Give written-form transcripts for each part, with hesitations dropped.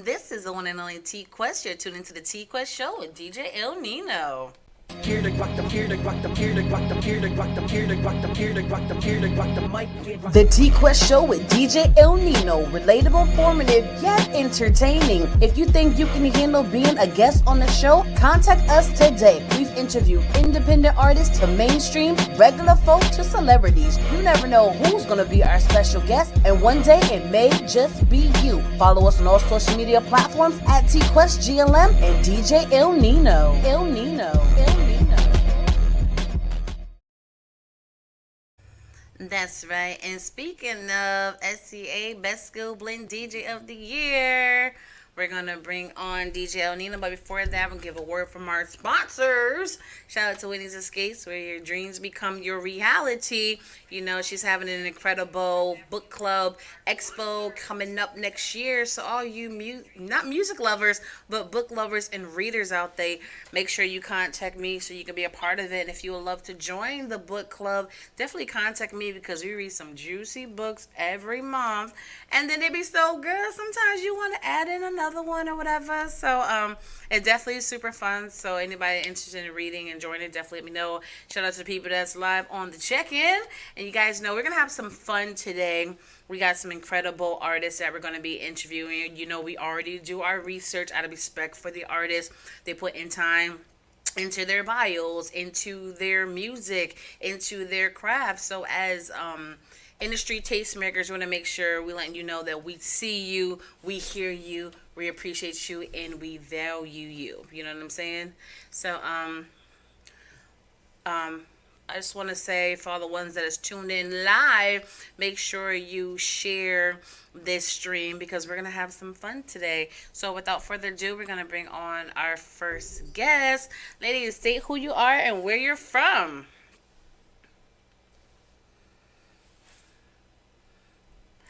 This is the one and only TQuest. You're tuned into the TQuest show with DJ El Nino. Here to rock them, here to rock them, here to rock them, here to rock them, here to rock them, here to rock them, here to rock them, mic. The TQuest show with DJ El Nino. Relatable, informative, yet entertaining. If you think you can handle being a guest on the show, contact us today. We've interviewed independent artists to mainstream, regular folk to celebrities. You never know who's going to be our special guest, and one day it may just be you. Follow us on all social media platforms at TQuestGLM and DJ El Nino. El Nino. El Nino. That's right. And speaking of SCA Best Skill Blend DJ of the Year, we're going to bring on DJ El Nino. But before that, we'll give a word from our sponsors. Shout out to Winnie's Escapes, where your dreams become your reality. You know, she's having an incredible book club expo coming up next year. So all you, not music lovers, but book lovers and readers out there, make sure you contact me so you can be a part of it. And if you would love to join the book club, definitely contact me because we read some juicy books every month. And then they be so good. Sometimes you want to add in another one or whatever. So it definitely is super fun. So anybody interested in reading and joining, definitely let me know. Shout out to the people that's live on the check-in. And you guys know we're going to have some fun today. We got some incredible artists that we're going to be interviewing. You know, we already do our research out of respect for the artists. They put in time into their bios, into their music, into their craft. So as industry tastemakers, we want to make sure we letting you know that we see you, we hear you, we appreciate you, and we value you. You know what I'm saying? So I just want to say for all the ones that is tuned in live, make sure you share this stream because we're going to have some fun today. So without further ado, we're going to bring on our first guest. Ladies, state who you are and where you're from.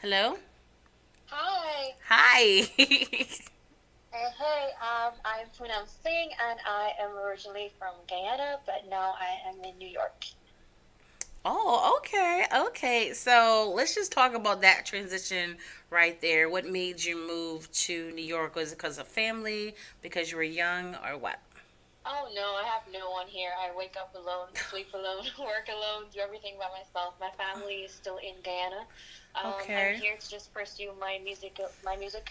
Hello? Hi. Hi. Hey, I'm Poonam Singh, and I am originally from Guyana, but now I am in New York. Oh, okay. So let's just talk about that transition right there. What made you move to New York? Was it because of family, because you were young, or what? Oh no, I have no one here. I wake up alone, sleep alone, work alone, do everything by myself. My family is still in Guyana. Okay. I'm here to just pursue my music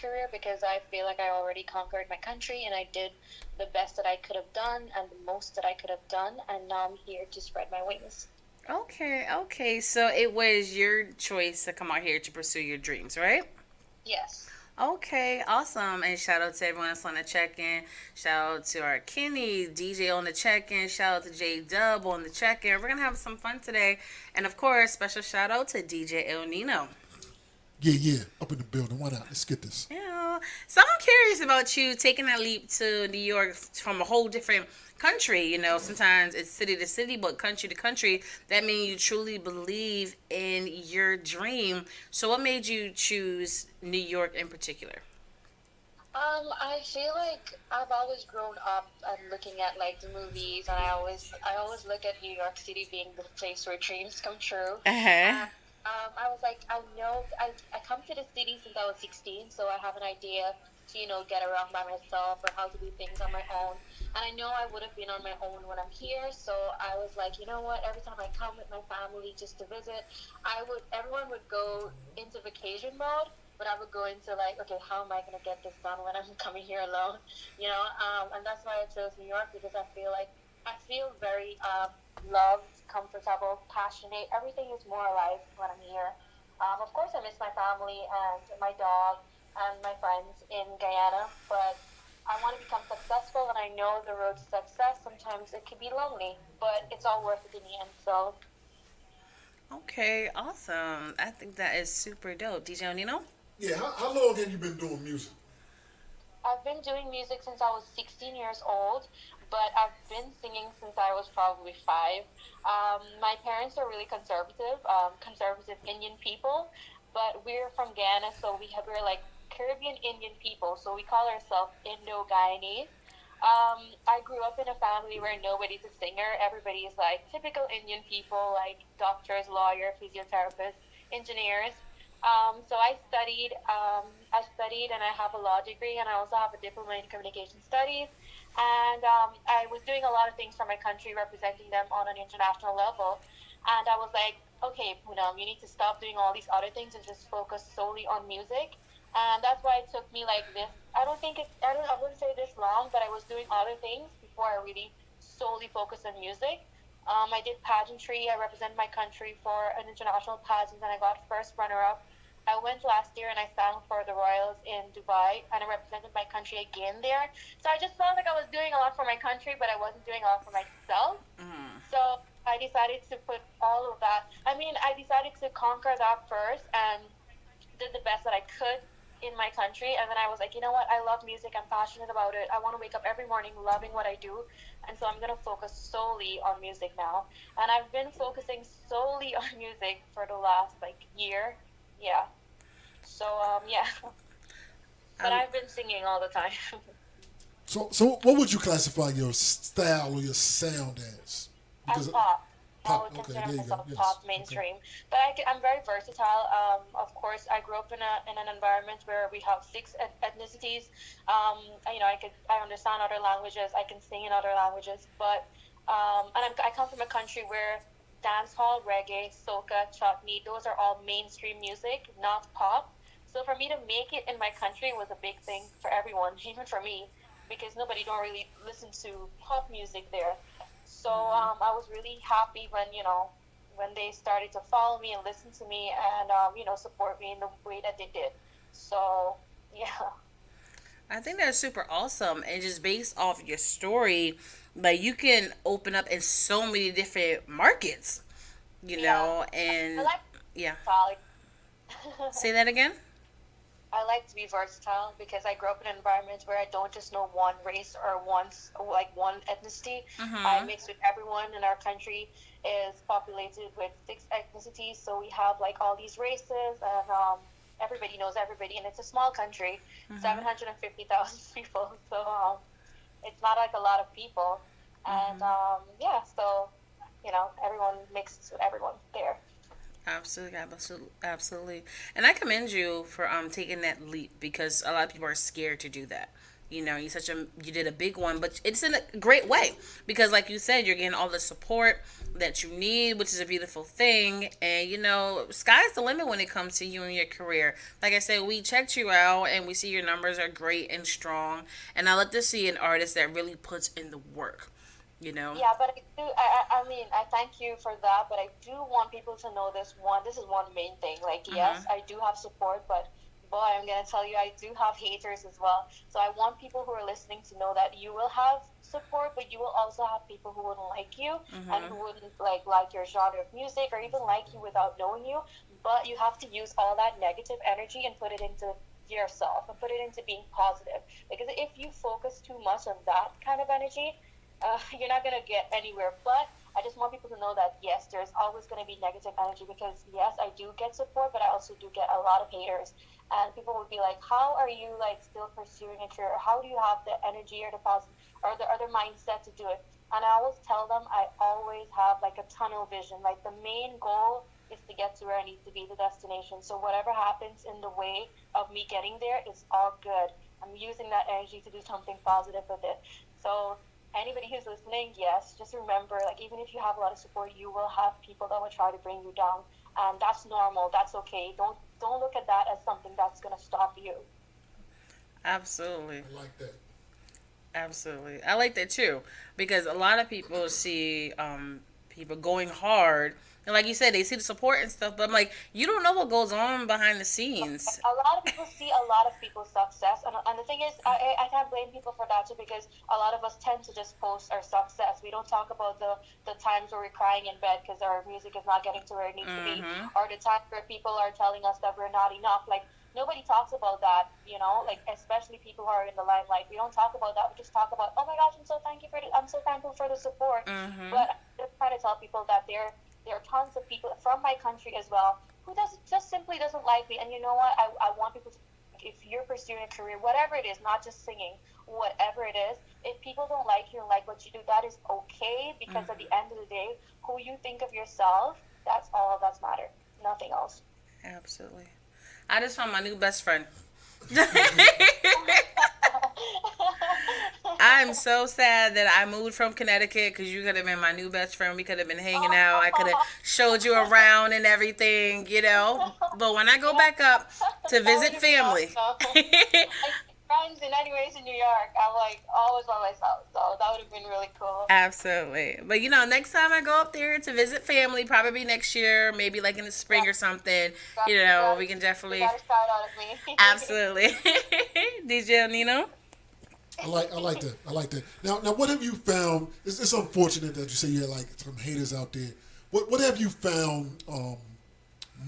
career because I feel like I already conquered my country and I did the best that I could have done and the most that I could have done, and now I'm here to spread my wings. Okay. So it was your choice to come out here to pursue your dreams, right? Yes. Okay, awesome. And shout out to everyone that's on the check-in. Shout out to our Kenny, DJ on the check-in. Shout out to J Dub on the check-in. We're going to have some fun today. And of course, special shout out to DJ El Nino. Yeah, up in the building. Why not? Let's get this. Yeah. So I'm curious about you taking that leap to New York from a whole different country. You know, sometimes it's city to city, but country to country. That means you truly believe in your dream. So what made you choose New York in particular? I feel like I've always grown up and looking at like the movies, and I always look at New York City being the place where dreams come true. Uh-huh. I was like, I come to the city since I was 16, so I have an idea to, get around by myself or how to do things on my own. And I know I would have been on my own when I'm here, so I was like, you know what, every time I come with my family just to visit, everyone would go into vacation mode, but I would go into like, okay, how am I going to get this done when I'm coming here alone, and that's why I chose New York because I feel very loved, comfortable, passionate. Everything is more alive when I'm here. Of course, I miss my family and my dog and my friends in Guyana, but I want to become successful, and I know the road to success, sometimes it can be lonely, but it's all worth it in the end, so. Okay, awesome. I think that is super dope. DJ Nino? Yeah, how long have you been doing music? I've been doing music since I was 16 years old, but I've been singing since I was probably 5. My parents are really conservative Indian people, but we're from Ghana, so we're like Caribbean Indian people, so we call ourselves Indo-Guyanese. I grew up in a family where nobody's a singer. Everybody is like typical Indian people, like doctors, lawyers, physiotherapists, engineers. So I studied and I have a law degree and I also have a diploma in communication studies. And I was doing a lot of things for my country, representing them on an international level. And I was like, okay, Poonam, you need to stop doing all these other things and just focus solely on music. And that's why it took me like this. I wouldn't say this long, but I was doing other things before I really solely focused on music. I did pageantry. I represented my country for an international pageant, and I got first runner-up. I went last year and I sang for the Royals in Dubai, and I represented my country again there. So I just felt like I was doing a lot for my country, but I wasn't doing a lot for myself. So I decided to put all of that. I mean, I decided to conquer that first and did the best that I could in my country. And then I was like, you know what? I love music. I'm passionate about it. I want to wake up every morning loving what I do. And so I'm going to focus solely on music now. And I've been focusing solely on music for the last like year. Yeah. So, yeah. But I I've been singing all the time. So what would you classify your style or your sound as? As Because pop. I pop. would Okay, consider there you go. myself Yes. pop Okay. mainstream, but I'm very versatile. Of course, I grew up in an environment where we have six ethnicities. I understand other languages. I can sing in other languages, but I come from a country where dancehall, reggae, soca, chutney, those are all mainstream music, not pop. So for me to make it in my country was a big thing for everyone, even for me, because nobody don't really listen to pop music there. So I was really happy when when they started to follow me and listen to me and support me in the way that they did. So yeah, I think that's super awesome, and just based off your story, like you can open up in so many different markets, yeah, I and like yeah. Sally. Say that again. I like to be versatile because I grew up in an environment where I don't just know one race or one ethnicity. I Mhm. mix with everyone, and our country is populated with six ethnicities. So we have like all these races, and everybody knows everybody, and it's a small country, Mhm. 750,000 people. So it's not like a lot of people, and Mhm. yeah, so everyone mixes with everyone there. Absolutely, absolutely, absolutely. And I commend you for taking that leap, because a lot of people are scared to do that. You did a big one, but it's in a great way, because like you said, you're getting all the support that you need, which is a beautiful thing. And sky's the limit when it comes to you and your career. Like I said, we checked you out and we see your numbers are great and strong. And I love to see an artist that really puts in the work. You know. Yeah, but I do. I mean, I thank you for that, but I do want people to know this one. This is one main thing. Like, yes, Mhm. I do have support, but boy, I'm gonna tell you, I do have haters as well. So I want people who are listening to know that you will have support, but you will also have people who wouldn't like you and Mhm. who wouldn't like your genre of music or even like you without knowing you. But you have to use all that negative energy and put it into yourself and put it into being positive. Because if you focus too much on that kind of energy, you're not going to get anywhere. But I just want people to know that yes, there's always going to be negative energy because yes, I do get support, but I also do get a lot of haters. And people would be like, "How are you like still pursuing a career? How do you have the energy or the positive or the other mindset to do it?" And I always tell them I always have like a tunnel vision. Like the main goal is to get to where I need to be, the destination. So whatever happens in the way of me getting there is all good. I'm using that energy to do something positive with it. So anybody who's listening, yes, just remember, like even if you have a lot of support, you will have people that will try to bring you down, and that's normal. That's okay. Don't look at that as something that's gonna stop you. Absolutely. I like that. Absolutely. I like that too, because a lot of people see people going hard, and like you said, they see the support and stuff, but I'm like, you don't know what goes on behind the scenes. A lot of people see a lot of people's success, and the thing is, I can't blame people for that too because a lot of us tend to just post our success. We don't talk about the times where we're crying in bed because our music is not getting to where it needs to be, Mhm. or the times where people are telling us that we're not enough. Like nobody talks about that, like especially people who are in the limelight. We don't talk about that. We just talk about, oh my gosh, I'm so thankful for the support. Mhm. But I'm just trying to tell people that there are tons of people from my country as well who does just simply doesn't like me. And you know what? I want people to, if you're pursuing a career, whatever it is, not just singing, whatever it is, if people don't like you and like what you do, that is okay because at the end of the day, who you think of yourself, that's all that's matter. Nothing else. Absolutely. I just found my new best friend. I'm so sad that I moved from Connecticut because you could have been my new best friend. We could have been hanging out. I could have showed you around and everything, you know. But when I go Yeah, back up to that visit would have been family, awesome. Like friends in anyways in New York. I'm like always by myself, so that would have been really cool. absolutely. But you know, next time I go up there to visit family, probably next year, maybe like in the spring Yeah, or something, got, you know, got, we can you definitely, got a shout out of me. absolutely. DJ Nino? I like that. I like that. Now, what have you found? It's unfortunate that you say you had like some haters out there. What have you found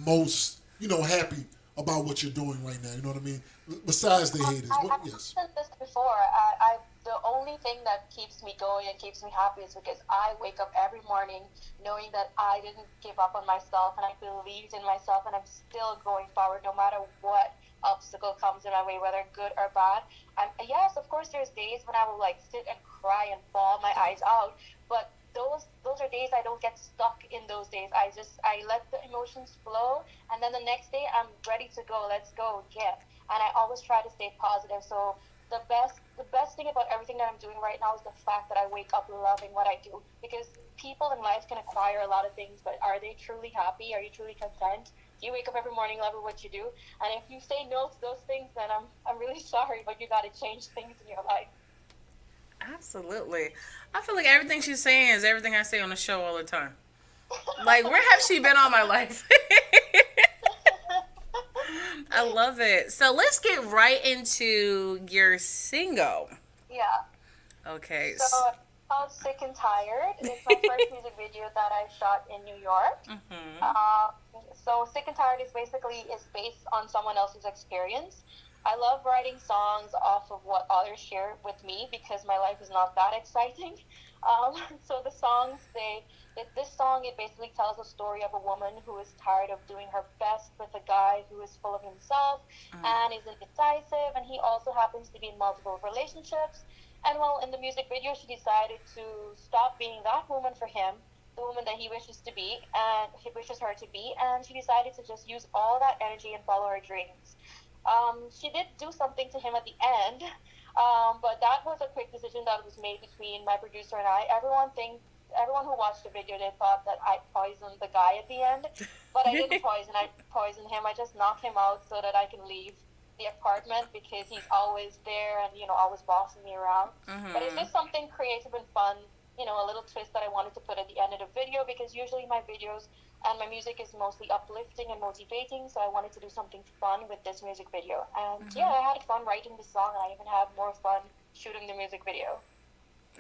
most happy about what you're doing right now? You know what I mean? Besides the haters, I what? Yes. mentioned this before. The only thing that keeps me going and keeps me happy is because I wake up every morning knowing that I didn't give up on myself and I believed in myself and I'm still going forward no matter what obstacle comes in my way, whether good or bad. Yes, of course, there's days when I will like sit and cry and bawl my eyes out, but those are days I don't get stuck in those days. I let the emotions flow, and then the next day I'm ready to go. Let's go again. And I always try to stay positive. So the best thing about everything that I'm doing right now is the fact that I wake up loving what I do. Because people in life can acquire a lot of things, but are they truly happy? Are you truly content? Do you wake up every morning loving what you do? And if you say no to those things, then I'm really sorry, but you got to change things in your life. Absolutely. I feel like everything she's saying is everything I say on the show all the time. Like, where have she been all my life? I love it. So let's get right into your single. Yeah. Okay. So it's called Sick and Tired. It's my first music video that I shot in New York. Mhm. Uh, so Sick and Tired is based on someone else's experience. I love writing songs off of what others share with me because my life is not that exciting. So the songs this song it basically tells a story of a woman who is tired of doing her best with a guy who is full of himself and is indecisive, and he also happens to be in multiple relationships. And well, in the music video, she decided to stop being that woman for him, the woman that he wishes to be, and he wishes her to be, and she decided to just use all that energy and follow her dreams. She did do something to him at the end, but that was a quick decision that was made between my producer and I. Everyone who watched the video, they thought that I poisoned the guy at the end, but I didn't poison. I poisoned him. I just knocked him out so that I can leave the apartment because he's always there and always bossing me around. But it's Mhm. just something creative and fun, a little twist that I wanted to put at the end of the video because usually my videos and my music is mostly uplifting and motivating. So I wanted to do something fun with this music video. And yeah, I had fun writing the song. And I even had more fun shooting the music video.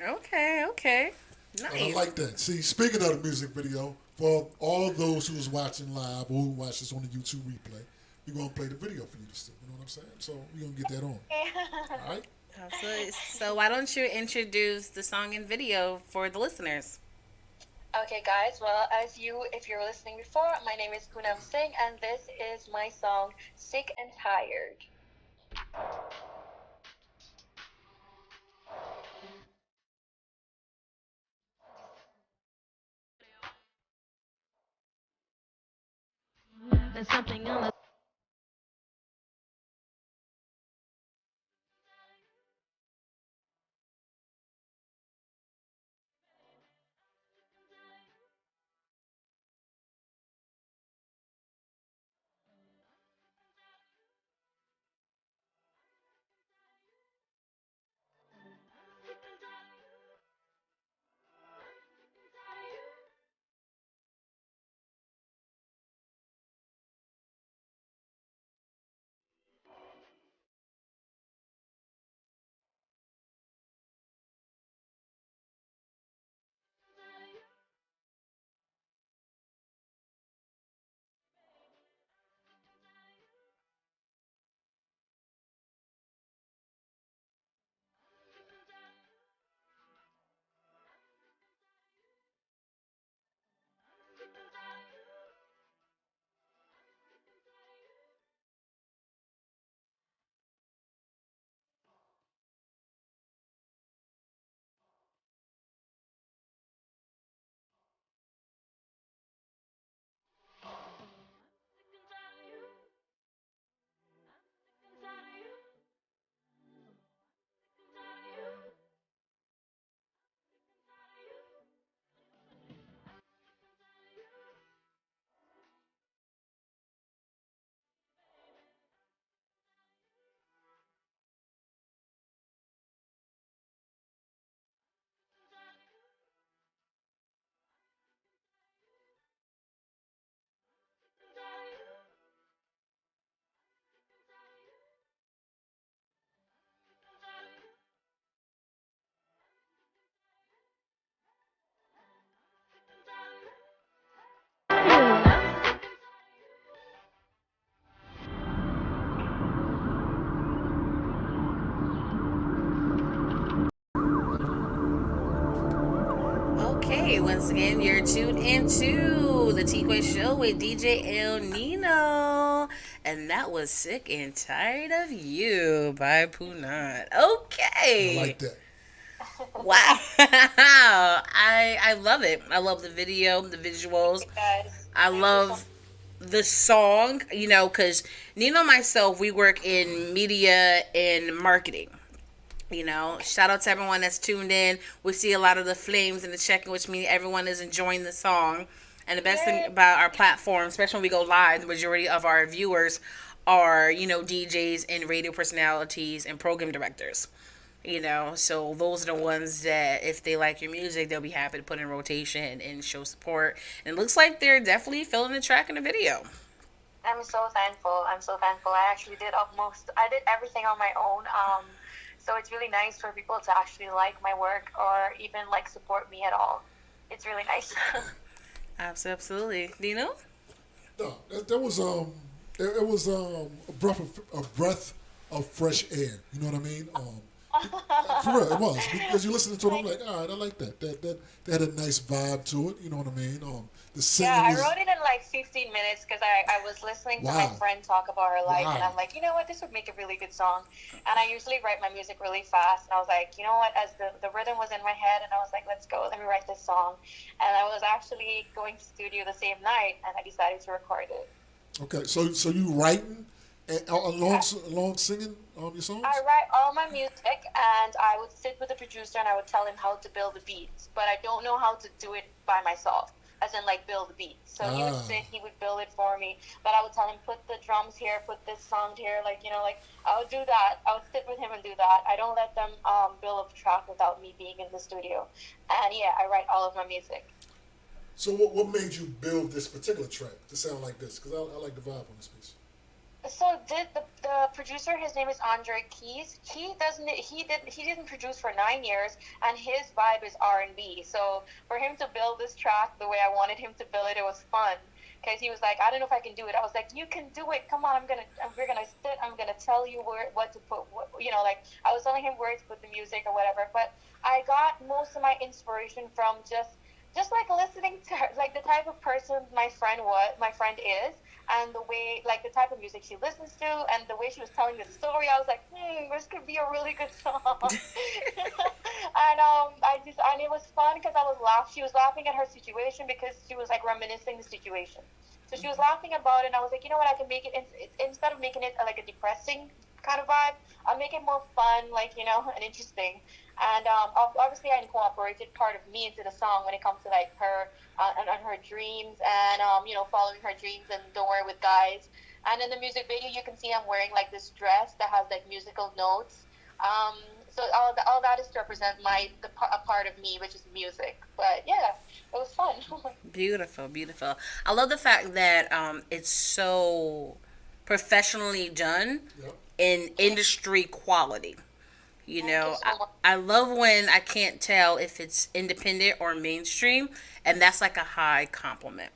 Okay. Okay. And I Nice. like that. See, speaking of the music video, for all those who's watching live or who watch this on the YouTube replay, we're gonna play the video for you to see. You know what I'm saying? So we're gonna get that on. All right. Absolutely. So why don't you introduce the song and video for the listeners? Okay, guys. Well, if you're listening before, my name is Poonam Singh, and this is my song "Sick and Tired." There's something on the Okay, once again, you're tuned into the TQuest Show with DJ El Nino. And that was Sick and Tired of You by Poonam. I Okay. like that. Wow. I love it. I love the video, the visuals. Guys, I thank you so love the song, because Nino and myself, we work in media and marketing. Shout out to everyone that's tuned in. We see a lot of the flames in the check-in, which means everyone is enjoying the song. And the best thing Yay. about our platform, especially when we go live, the majority of our viewers are, DJs and radio personalities and program directors. So those are the ones that if they like your music, they'll be happy to put in rotation and show support. And it looks like they're definitely filling the track in the video. I'm so thankful. I'm so thankful. I did everything on my own. So it's really nice for people to actually like my work or even like support me at all. It's really nice. Absolutely. Do you know? No, that was it was a breath of fresh air. You know what I mean? For real, it was because you listening to it. I'm like, all right, I like that. That had a nice vibe to it. You know what I mean? The singing Yeah, I was wrote it in like 15 minutes because I was listening to my Wow. friend talk about her life, and Wow. I'm like, you know what, this would make a really good song. And I usually write my music really fast, and I was like, you know what, as the rhythm was in my head, and I was like, let's go, let me write this song. And I was actually going to studio the same night, and I decided to record it. okay. So you writing and along singing your songs? I write all my music, and I would sit with the producer, and I would tell him how to build the beats, but I don't know how to do it by myself. As in, like, build the beats. So he would sit, he would build it for me. But I would tell him, put the drums here, put this sound here. Like, I would do that. I would sit with him and do that. I don't let them build a track without me being in the studio. And, yeah, I write all of my music. So what made you build this particular track to sound like this? Because I like the vibe on this piece. So the producer, his name is Andre Keys. He didn't produce for 9 years, and his vibe is R&B. So for him to build this track the way I wanted him to build it, it was fun. Because he was like, I don't know if I can do it. I was like, you can do it. Come on, we're gonna sit. I'm gonna tell you what to put. Like I was telling him where to put the music or whatever. But I got most of my inspiration from just like listening to her, like the type of person my friend is, and the way, like the type of music she listens to, and the way she was telling the story. I was like, this could be a really good song. And it was fun because she was laughing at her situation because she was like reminiscing the situation. So she was laughing about it, and I was like, you know what, I can make it, instead of making it like a depressing kind of vibe, I'll make it more fun, like, and interesting. And obviously I incorporated part of me into the song when it comes to like her and her dreams and, following her dreams and don't worry with guys. And in the music video, you can see I'm wearing like this dress that has like musical notes. So all that is to represent a part of me, which is music. But yeah, it was fun. Beautiful, beautiful. I love the fact that it's so professionally done Yep. in industry quality. Thank you so much. I love when I can't tell if it's independent or mainstream, and that's like a high compliment.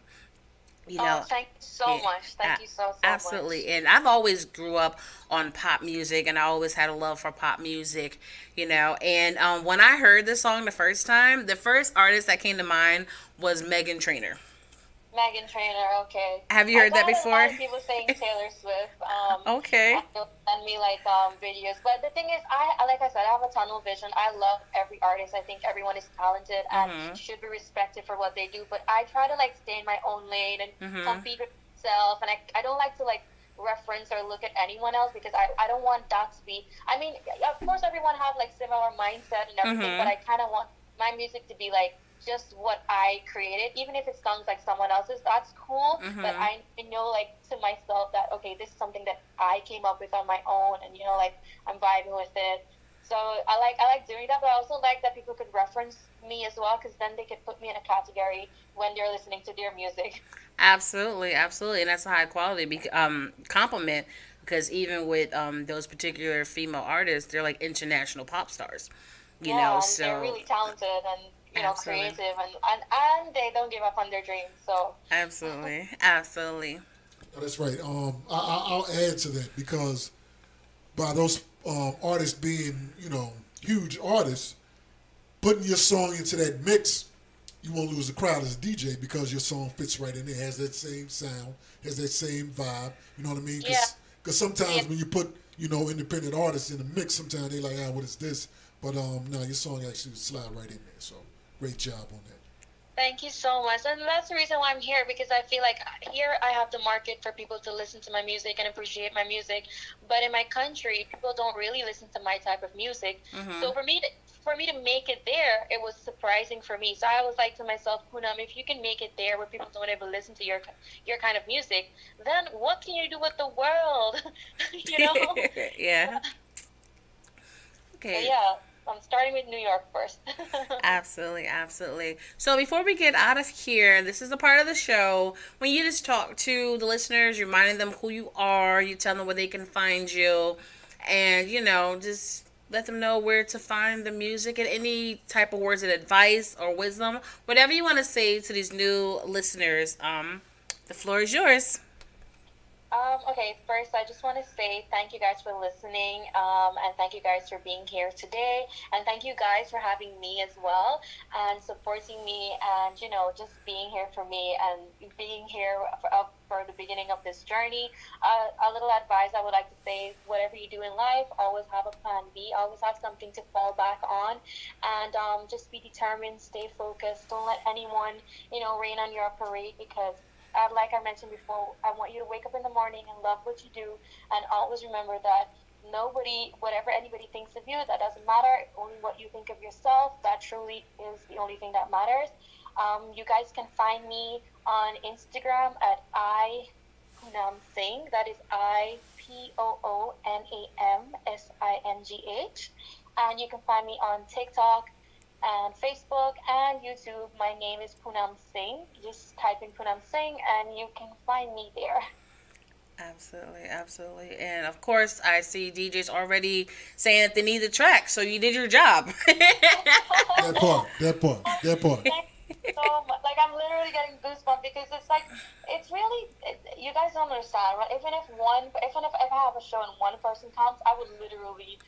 Thank you so Yeah, much. Thank you so absolutely. much. And I've always grew up on pop music, and I always had a love for pop music. And when I heard this song the first time, the first artist that came to mind was Megan Trainor. Megan Trainor, okay. Have you heard that I got before? a lot of people saying Taylor Swift. Okay. And they'll send me like videos. But the thing is, like I said, I have a tunnel vision. I love every artist. I think everyone is talented and should be respected for what they do. But I try to like stay in my own lane and compete with myself. And I don't like to like reference or look at anyone else because I don't want that to be. I mean, of course, everyone have like similar mindset and everything, but I kind of want my music to be like just what I created, even if it sounds like someone else's, that's cool. But I know, like, to myself that, okay, this is something that I came up with on my own, and like I'm vibing with it. So I like doing that, but I also like that people could reference me as well, because then they could put me in a category when they're listening to their music. Absolutely, absolutely, and that's a high quality compliment, because even with those particular female artists, they're like international pop stars. And So they're really talented and Absolutely. creative, and they don't give up on their dreams. So absolutely, absolutely. Oh, that's right. I'll add to that because by those artists being, huge artists, putting your song into that mix you won't lose the crowd as a DJ because your song fits right in there, has that same sound, has that same vibe. You know what I mean? Yeah. Because sometimes when you put independent artists in the mix, sometimes they like, what is this? But no, your song actually slide right in there. So great job on that. Thank you so much. And that's the reason why I'm here, because I feel like here I have the market for people to listen to my music and appreciate my music. But in my country, people don't really listen to my type of music. So for me to make it there, it was surprising for me. So I was like to myself, Poonam, if you can make it there where people don't ever listen to your kind of music, then what can you do with the world? Yeah. But Okay. yeah, I'm starting with New York first. Absolutely, absolutely. So before we get out of here, this is a part of the show when you just talk to the listeners, reminding them who you are, you tell them where they can find you, and just let them know where to find the music and any type of words of advice or wisdom, whatever you want to say to these new listeners. The floor is yours. Okay, first I just want to say thank you guys for listening, and thank you guys for being here today, and thank you guys for having me as well, and supporting me, and just being here for me, and being here for the beginning of this journey. A little advice I would like to say is, whatever you do in life, always have a plan B, always have something to fall back on, and just be determined, stay focused, don't let anyone, rain on your parade, because like I mentioned before, I want you to wake up in the morning and love what you do, and always remember that whatever anybody thinks of you, that doesn't matter. Only what you think of yourself, that truly is the only thing that matters. You guys can find me on Instagram at Poonam Singh. That is IPOONAMSINGH. And you can find me on TikTok and Facebook and YouTube. My name is Poonam Singh. Just type in Poonam Singh and you can find me there. Absolutely, absolutely. And of course, I see DJs already saying that they need the track, so you did your job. That part. So like, I'm literally getting goosebumps, because it's really, you guys don't understand, right? Even if I have a show and one person comes, I would literally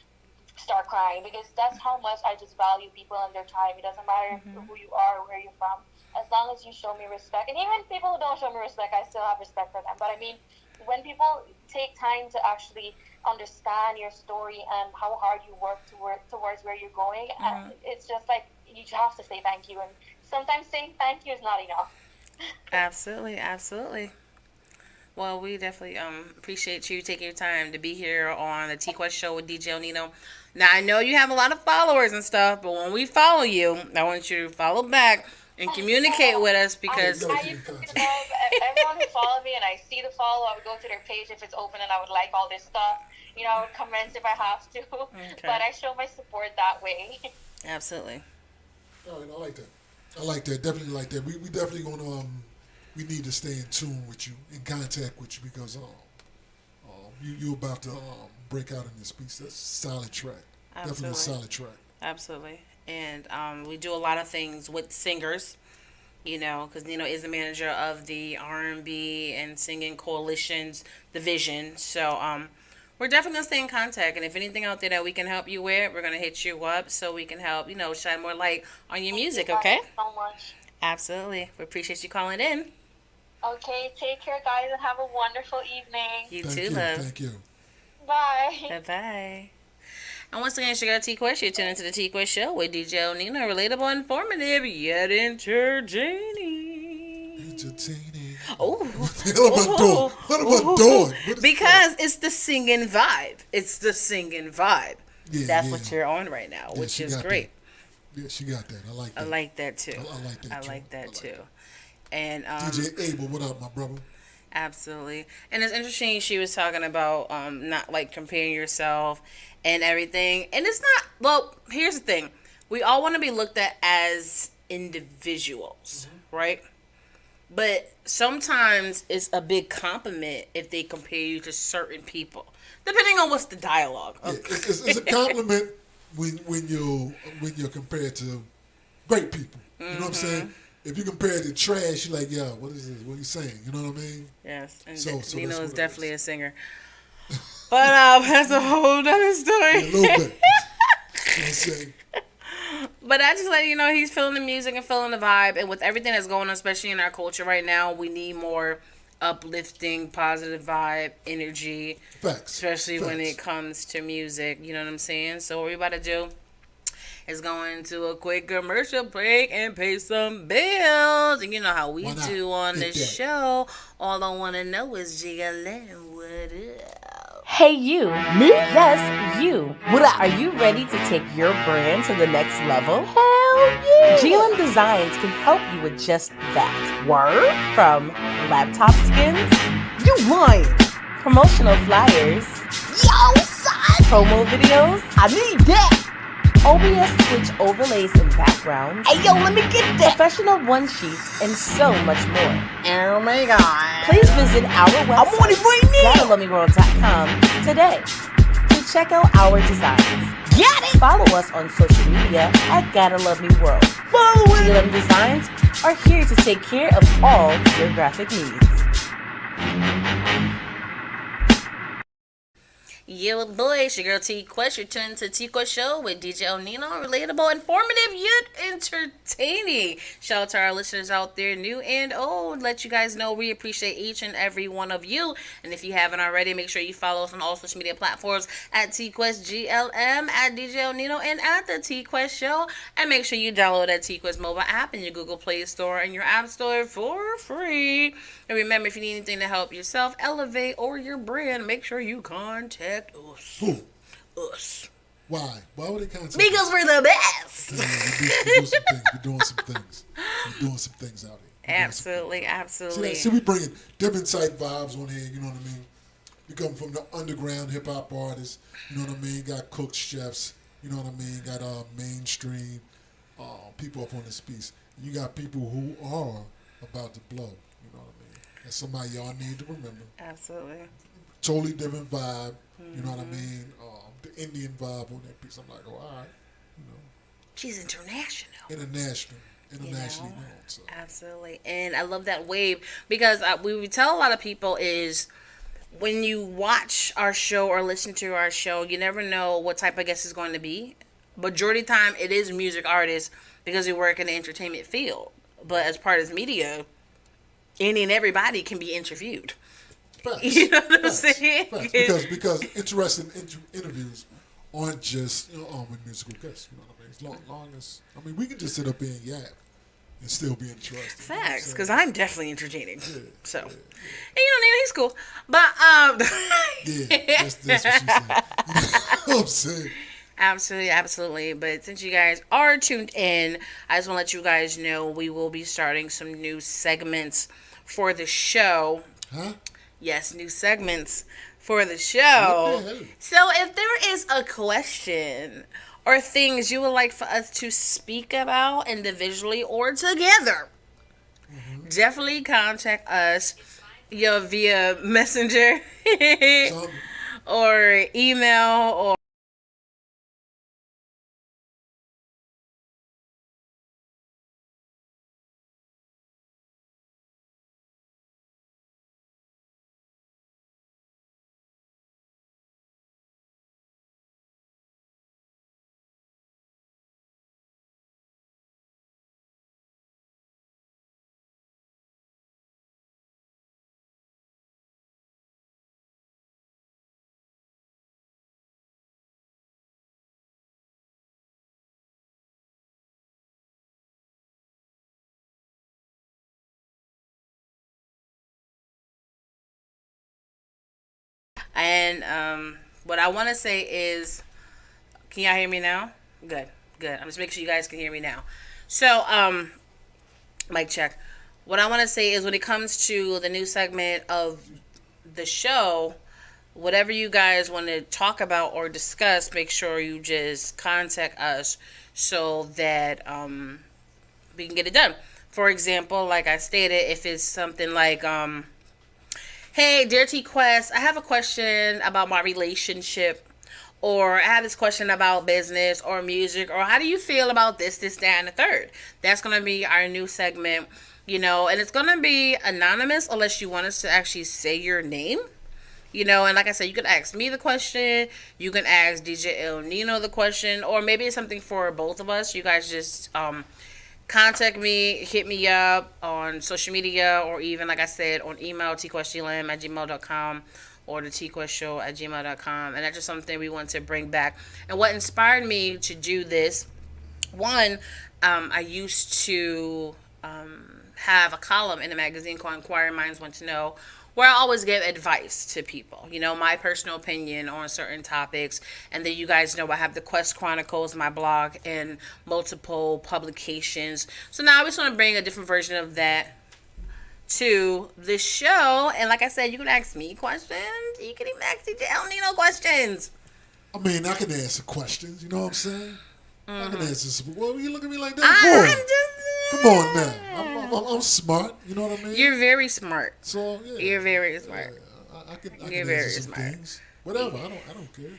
start crying, because that's how much I just value people and their time. It doesn't matter who you are or where you're from, as long as you show me respect. And even people who don't show me respect, I still have respect for them. But I mean, when people take time to actually understand your story and how hard you work towards where you're going, it's just like, you have to say thank you. And sometimes saying thank you is not enough. Absolutely, absolutely. Well, we definitely appreciate you taking your time to be here on the TQuest show with DJ NINO. Now, I know you have a lot of followers and stuff, but when we follow you, I want you to follow back and communicate with us, because I used to everyone who followed me, and I see the follow, I would go to their page if it's open, and I would like all their stuff. I would comment if I have to. Okay. But I show my support that way. Absolutely. All right, I like that. Definitely like that. We definitely gonna we need to stay in tune with you, in contact with you, because you about to break out in this piece. That's a solid track. Absolutely. Definitely a solid track. Absolutely. And we do a lot of things with singers, because Nino is the manager of the R&B and Singing Coalition's division. So we're definitely going to stay in contact. And if anything out there that we can help you with, we're going to hit you up so we can help, shine more light on your music, okay? Thank you so much. Absolutely. We appreciate you calling in. Okay, take care, guys, and have a wonderful evening. You Thank too, you. love. Thank you. Bye. Bye-bye. And once again, it's your girl T-Quest. You're tuning into the T-Quest show with DJ NINO. Relatable, informative, yet entertaining. Entertaining. Oh. What the hell am I doing? What am I doing? What is Because it's the singing vibe. Yeah, That's yeah. what you're on right now, Yeah, which she is got great. Yeah, she got that. I like that. I like that too. I like that I too. like I that like too. that. And DJ Abel, what up, my brother? absolutely. And it's interesting she was talking about not like comparing yourself and everything. And it's not, well, here's the thing. We all want to be looked at as individuals, right? But sometimes it's a big compliment if they compare you to certain people, depending on what's the dialogue. Yeah, it's a compliment when you're compared to great people. You know what I'm saying? If you compare it to trash, you're like, yeah, what is this? What are you saying? You know what I mean? Yes, and So Nino that's is what it definitely is. a singer. But that's a whole other story. Yeah, a little bit. You know what I'm saying? But I just let you know he's feeling the music and feeling the vibe. And with everything that's going on, especially in our culture right now, we need more uplifting, positive vibe, energy, Facts. especially when Facts. it comes to music. You know what I'm saying? So what we about to do is go into a quick commercial break and pay some bills. And you know how we Why not? do on Hit the that. show. All I want to know is GLM, what up? Hey, you. Me? Yes, you. What up? Are you ready to take your brand to the next level? Hell yeah! GLM Designs can help you with just that. Word? From laptop skins? You lying! Promotional flyers? Yo, son! Promo videos? I need that! OBS Twitch overlays and backgrounds. Hey, yo, let me get that! Professional one sheets and so much more. Oh my god. Please visit our website, I'm on it right now, GottaLoveMeWorld.com today to check out our designs. Get it! Follow us on social media at Gotta Love Me World. Follow it! GLM Designs are here to take care of all your graphic needs. Yeah, boy, it's your girl T Quest. You're tuned to T Quest Show with DJ NINO. Relatable, informative, yet entertaining. Shout out to our listeners out there, new and old. Let you guys know we appreciate each and every one of you. And if you haven't already, make sure you follow us on all social media platforms at TQuestGLM, at DJ NINO, and at the T Quest Show. And make sure you download that T Quest mobile app in your Google Play Store and your App Store for free. And remember, if you need anything to help yourself elevate or your brand, make sure you contact us. Who? Us. Why? Why would they contact? Because we're the best. We do some things. We're doing some things. We're doing some things out here. Absolutely, absolutely. See, we bringing different type vibes on here. You know what I mean? We come from the underground hip hop artists. You know what I mean? Got cooks, chefs. You know what I mean? Got mainstream people up on this piece. And you got people who are about to blow. You know what I mean? That's somebody y'all need to remember. Absolutely. Totally different vibe. You know what I mean? The Indian vibe on that piece. I'm like, oh, all right. You know, She's international. internationally known. So. Absolutely. And I love that wave because we tell a lot of people is when you watch our show or listen to our show, you never know what type of guest is going to be. Majority of the time, it is music artists because we work in the entertainment field. But as part of media, any and everybody can be interviewed. Facts. You know what I'm Facts. saying? Facts. Because interesting interviews aren't just with musical guests. You know what I mean? As long as we can just sit up here and yap and still be interesting. Facts, because I'm definitely entertaining. Yeah, So, yeah. and Nina, he's cool. But Yeah, that's what she said. You know what I'm saying? Absolutely, absolutely. But since you guys are tuned in, I just want to let you guys know we will be starting some new segments for the show. Huh? Yes, new segments for the show. What the hell? So if there is a question or things you would like for us to speak about individually or together, definitely contact us via messenger Something. or email or and what I want to say is, can y'all hear me now? Good, good. I'm just making sure you guys can hear me now. So, mic check. What I want to say is when it comes to the new segment of the show, whatever you guys want to talk about or discuss, make sure you just contact us so that we can get it done. For example, like I stated, if it's something like, hey, dear T Quest, I have a question about my relationship, or I have this question about business or music, or how do you feel about this, that, and the third? That's going to be our new segment, and it's going to be anonymous unless you want us to actually say your name. You know, and like I said, you can ask me the question, you can ask DJ El Nino the question, or maybe it's something for both of us. You guys just contact me, hit me up on social media, or even, like I said, on email, TQuestGLM@gmail.com, or the TQuestShow@gmail.com. And that's just something we want to bring back. And what inspired me to do this, one, I used to have a column in a magazine called Inquiring Minds Want to Know, where I always give advice to people, you know, my personal opinion on certain topics. And then you guys know I have the Quest Chronicles, my blog, and multiple publications. So now I just want to bring a different version of that to the show. And like I said, you can ask me questions. You can even ask DJ El Nino questions. I mean, I can answer questions. You know what I'm saying? I can answer some. What are you looking at me like that I'm for? just... Come on now. I'm smart. You know what I mean? You're very smart. So yeah. You're very smart. I can You're very answer some smart. things. Whatever. I don't care.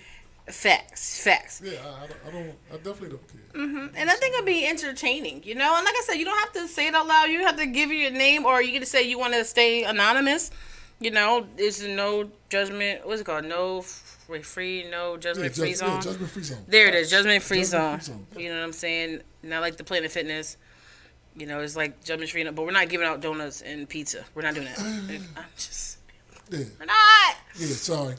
Facts. Yeah, I definitely don't care. And I think it'd be entertaining, you know? And like I said, you don't have to say it out loud. You don't have to give your name, or you get to say you want to stay anonymous. You know, there's no judgment. What's it called? No judgment free zone. Yeah, judgment free zone. There it is, judgment free zone. Free zone. You know what I'm saying? Not like the Planet Fitness. You know, it's like judgment free, but we're not giving out donuts and pizza. We're not doing that. I'm just... Yeah. We're not! Yeah, sorry.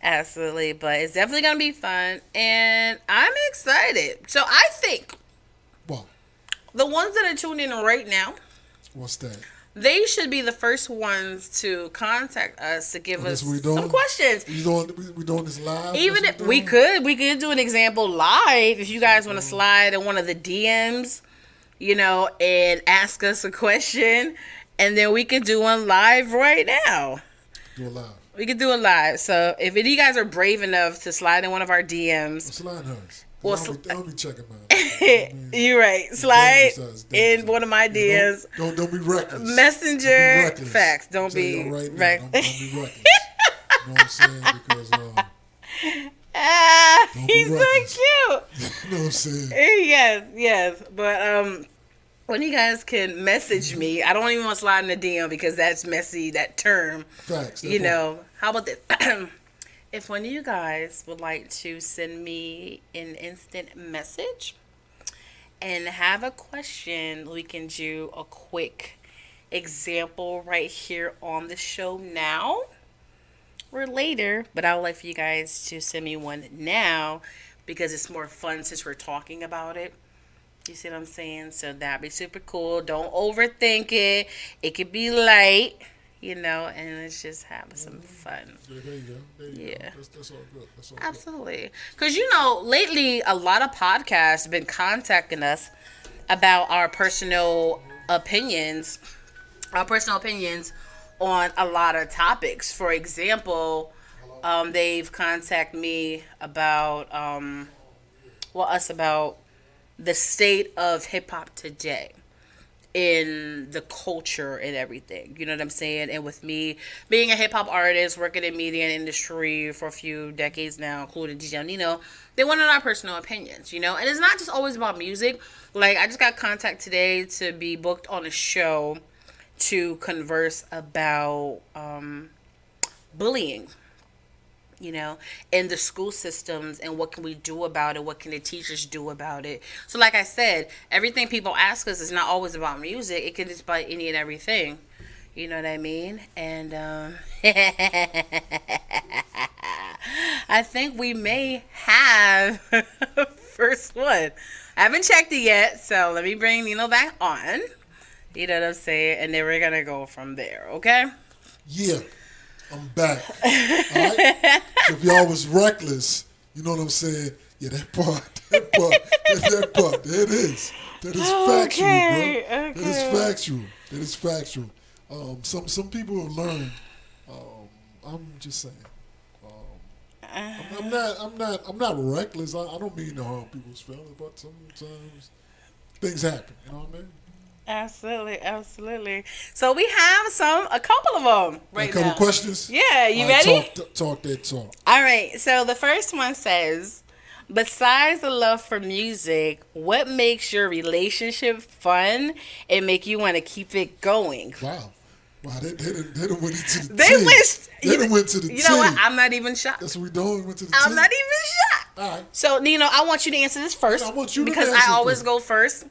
Absolutely, but it's definitely going to be fun, and I'm excited. So I think What? the ones that are tuned in right now, What's that? they should be the first ones to contact us to give us That's what we doing? some questions. We doing this live? Even That's if what we could do an example live if you guys want to slide in one of the DMs, you know, and ask us a question, and then we can do one live right now. do it live. We could do it live. So if any of you guys are brave enough to slide in one of our DMs, Slide hers. Well, Don't be checking mine. you're right. Slide dangerous. in one of my DMs. Don't be reckless. Messenger Don't be reckless. facts. Don't I'm telling be you right now, reckless. don't be reckless. You know what I'm saying? Because Don't be He's so reckless. cute. you know what I'm saying? Yes. But when you guys can message me, I don't even want to slide in the DM because that's messy. That term, Facts. you know. How about this? If one of you guys would like to send me an instant message and have a question, we can do a quick example right here on the show now or later. But I would like for you guys to send me one now because it's more fun since we're talking about it. You see what I'm saying? So that'd be super cool. Don't overthink it. It could be light, you know, and let's just have some fun. Yeah, there you go. Yeah. That's all good. That's all Absolutely. Because, you know, lately a lot of podcasts have been contacting us about our personal opinions on a lot of topics. For example, they've contacted me about, us about the state of hip hop today in the culture and everything, you know what I'm saying? And with me being a hip hop artist, working in media and industry for a few decades now, including DJ Nino, they wanted our personal opinions, you know? And it's not just always about music. Like, I just got contact today to be booked on a show to converse about bullying, you know, in the school systems, and what can we do about it? What can the teachers do about it? So like I said, everything people ask us is not always about music. It can just be about any and everything. You know what I mean? And I think we may have first one. I haven't checked it yet, so let me bring Nino back on. You know what I'm saying? And then we're going to go from there, okay? Yeah, I'm back. All right? So if y'all was reckless, you know what I'm saying? Yeah, that part. There it is. That is factual, bro. That is factual. Some people have learned. I'm just saying. I'm not reckless. I don't mean to harm people's feelings, but sometimes things happen. You know what I mean? Absolutely. So we have a couple of them right now. A couple questions? Yeah, you All right, ready? Talk that talk. All right, so the first one says, besides the love for music, what makes your relationship fun and make you want to keep it going? Wow. Wow, they done went into the They T. went. They done went to the T. You know what? I'm not even shocked. That's what we doing. Went to the I'm T. not even shocked. All right. So, Nino, I want you to answer this first. Yeah, I want you to because answer I always first. go first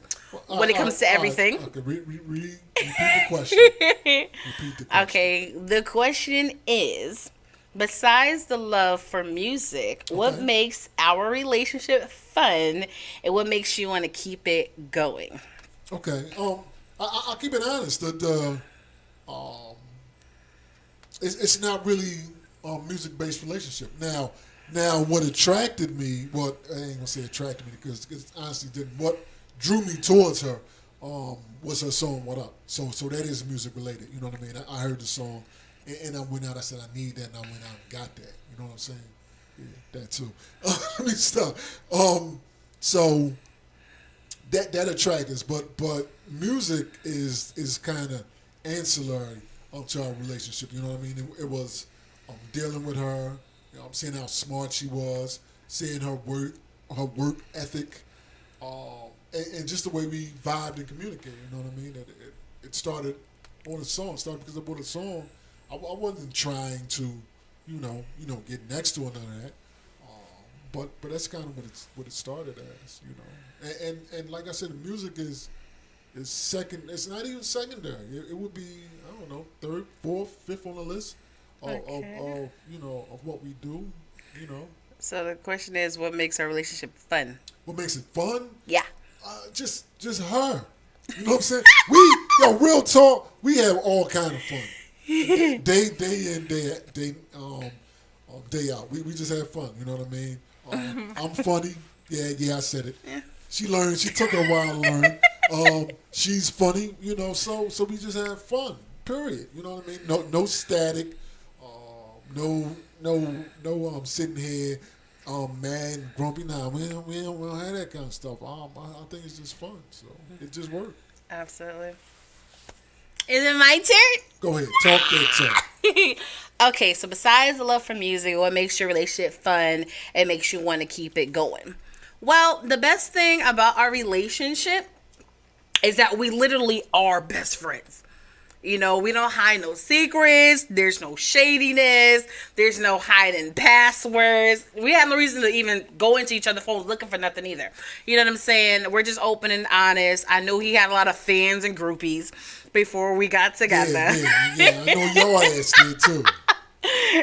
when it comes to everything. Okay, repeat the question. Repeat the question. Okay, the question is, besides the love for music, what Okay. makes our relationship fun and what makes you want to keep it going? Okay. I'll keep it honest. It's not really a music-based relationship. Now, what attracted me, I ain't gonna say attracted me because it honestly didn't. What drew me towards her was her song "What Up." So that is music related. You know what I mean? I heard the song, and I went out. I said I need that, and I went out and got that. You know what I'm saying? Yeah, that too. Let me stop. So that attracted us, but music is kind of ancillary to our relationship. You know what I mean? It was dealing with her. You know, I'm seeing how smart she was, seeing her work ethic, and just the way we vibed and communicated. You know what I mean? It started on a song. It started because I bought a song. I wasn't trying to, get next to her, none of that. But that's kind of what it started as, you know. And like I said, the music is second. It's not even secondary. It would be, I don't know, third, fourth, fifth on the list of what we do. You know. So the question is, what makes our relationship fun? What makes it fun? Yeah. Just her. You know what I'm saying? Real talk. We have all kind of fun. Day in, day out. We just have fun. You know what I mean? I'm funny. Yeah, I said it. Yeah. She learned. She took her a while to learn. She's funny. You know, so we just have fun. Period. You know what I mean? No static. No. Sitting here, mad and grumpy. Nah, we don't have that kind of stuff. I think it's just fun. So it just works. Absolutely. Is it my turn? Go ahead. Talk that talk. Okay, so besides the love for music, what makes your relationship fun and makes you want to keep it going? Well, the best thing about our relationship is that we literally are best friends. You know, we don't hide no secrets. There's no shadiness. There's no hiding passwords. We have no reason to even go into each other's phones looking for nothing either. You know what I'm saying? We're just open and honest. I know he had a lot of fans and groupies before we got together. Yeah. I know your ass did too.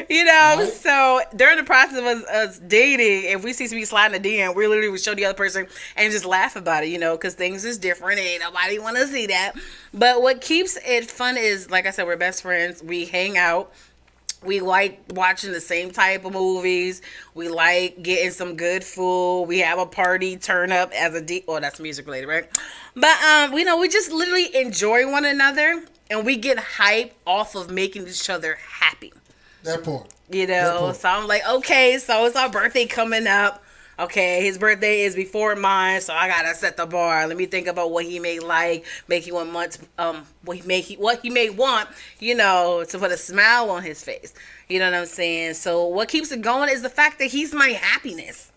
You know, Right. so during the process of us dating, if we see somebody sliding a DM, we literally would show the other person and just laugh about it, you know, because things is different and ain't nobody want to see that. But what keeps it fun is, like I said, we're best friends. We hang out. We like watching the same type of movies. We like getting some good food. We have a party turn up as a that's music related, right? But we just literally enjoy one another, and we get hype off of making each other happy. That part. You That know, part. so I'm like, okay, so it's our birthday coming up. Okay, his birthday is before mine, so I gotta set the bar. Let me think about what he may like, what he may want, you know, to put a smile on his face. You know what I'm saying? So what keeps it going is the fact that he's my happiness,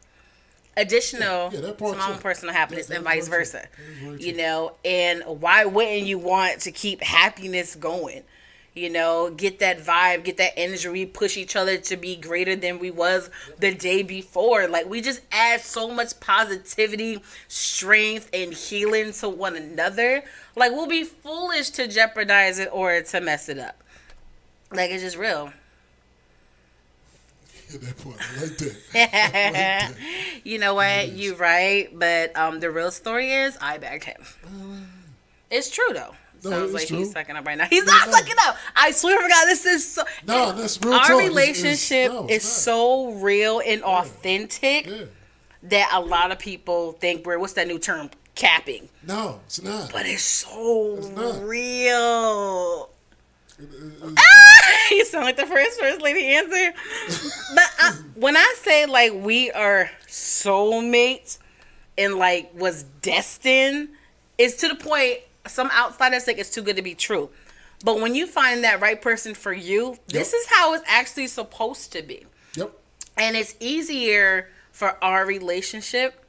additional that to part my too. own personal happiness, That and is vice very versa. true. That is very You true. know, and why wouldn't you want to keep happiness going? You know, get that vibe, get that energy. We push each other to be greater than we was the day before. Like, we just add so much positivity, strength, and healing to one another. Like, we'll be foolish to jeopardize it or to mess it up. Like, it's just real. Yeah, that part. I like that. I like that. You know what? You're right. But the real story is I bagged him. It's true, though. No, Sounds it's like true. he's sucking up right now. He's not sucking up. I swear to God, this is so. No, that's real Our talk. relationship It's is not. so real and authentic Yeah. that a lot of people think what's that new term? Capping. No, it's not. But it's so It's not. real. It- You sound like the first lady answer. But when I say like we are soulmates and like was destined, it's to the point some outsiders think it's too good to be true. But when you find that right person for you, this is how it's actually supposed to be. Yep. And it's easier for our relationship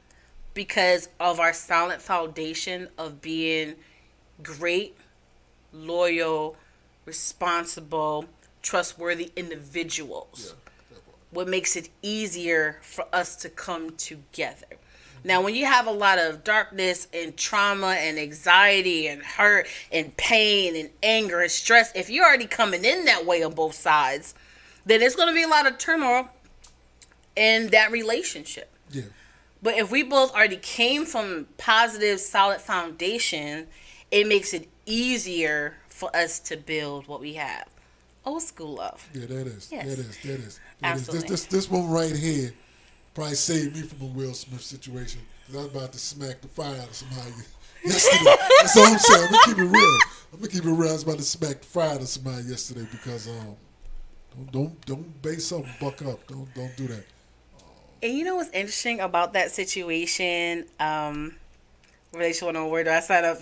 because of our solid foundation of being great, loyal, responsible, trustworthy individuals. What makes it easier for us to come together. Now, when you have a lot of darkness and trauma and anxiety and hurt and pain and anger and stress, if you're already coming in that way on both sides, then it's going to be a lot of turmoil in that relationship. Yeah. But if we both already came from positive, solid foundation, it makes it easier for us to build what we have. Old school love. Yeah, that is. Yes. That is. Absolutely. This one right here probably saved me from a Will Smith situation. 'Cause I was about to smack the fire out of somebody yesterday. That's all I'm saying. I'm gonna keep it real. I was about to smack the fire out of somebody yesterday because don't base something, buck up. Don't do that. And you know what's interesting about that situation? Relation on where do I sign up?